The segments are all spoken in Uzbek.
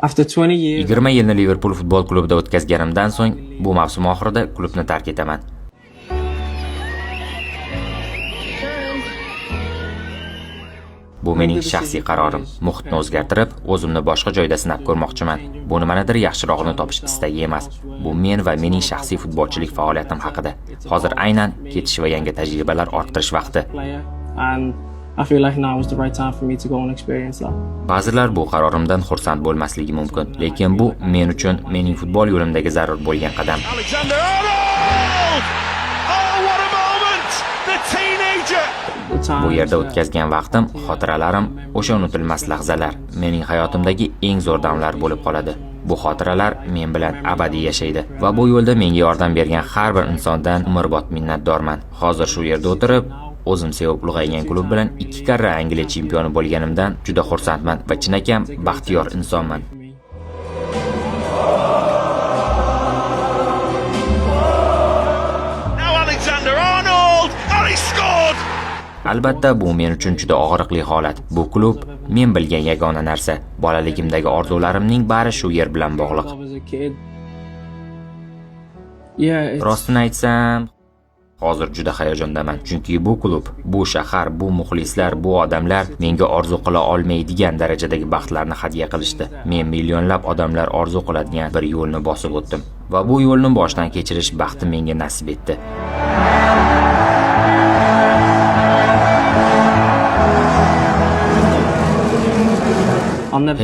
After 20 years, 20 yilni Liverpool futbol klubida o'tkazganimdan so'ng, bu mavsum oxirida klubni tark etaman. Bu mening shaxsiy qarorim. Muhitni o'zgartirib, o'zimni boshqa joyda sinab ko'rmoqchiman. Bu nimanidir yaxshirog'ini topish istagi emas. Bu men va mening shaxsiy futbolchilik faoliyatim haqida. Hozir aynan ketish va yangi tajribalar orttirish vaqti. and I feel like now is the right time for me to go and experience that. Ba'zilar bu qarorimdan xursand bo'lmasligi mumkin, lekin bu men uchun mening futbol yo'limdagi zarur bo'lgan qadam. Alexander-Arnold! Oh, what a moment! The teenager! Bu yerda o'tkazgan vaqtim, xotiralarim, o'sha unutilmas lahzalar mening hayotimdagi eng zo'r damlar bo'lib qoladi. Bu xotiralar men bilan abadiy yashaydi va bu yo'lda menga yordam bergan har bir insondan umrbod minnatdorman. Hozir shu yerda o'tirib, o'zim sevib ulg'aygan klub bilan 2 karra Angliya chempioni bo'lganimdan juda xursandman va chinakam baxtiyor insonman. Now Alexander-Arnold! And he scored! Albatta, bu men uchun juda og'riqli holat. Bu klub men bilgan yagona narsa. Bolaligimdagi orzularimning bari shu yer bilan bog'liq. Rostini aytsam, hozir juda hayajondaman, chunki bu klub, bu shahar, bu muxlislar, bu odamlar menga orzu qila olmaydigan darajadagi baxtlarni hadya qilishdi. Men millionlab odamlar orzu qiladigan bir yo'lni bosib o'tdim va bu yo'lni boshdan kechirish baxti menga nasib etdi.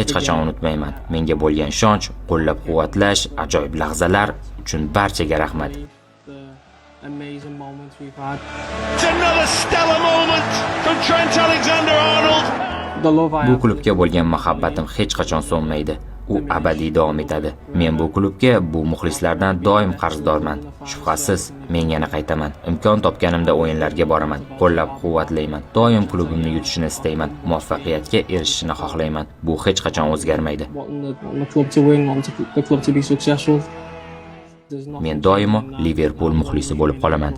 Hech qachon unutmayman. Menga bo'lgan ishonch, qo'llab-quvvatlash, ajoyib lahzalar uchun barchaga rahmat. Amazing moments we've had. It's another stellar moment from Trent Alexander-Arnold. The love I Bu have. klubga bo'lgan muhabbatim hech qachon so'nmaydi. U abadiy davom etadi. Men bu klubga, bu muxlislardan doim qarzdorman. Shubhasiz, men yana qaytaman. Imkon topganimda o'yinlarga boraman, qo'llab-quvvatlayman. Doim klubimni yutishini istayman, muvaffaqiyatga erishishini xohlayman. Bu hech qachon o'zgarmaydi. Wanting the club to win, wanting the club to be successful. There's not Men doimo Liverpool muxlisi bo'lib qolaman.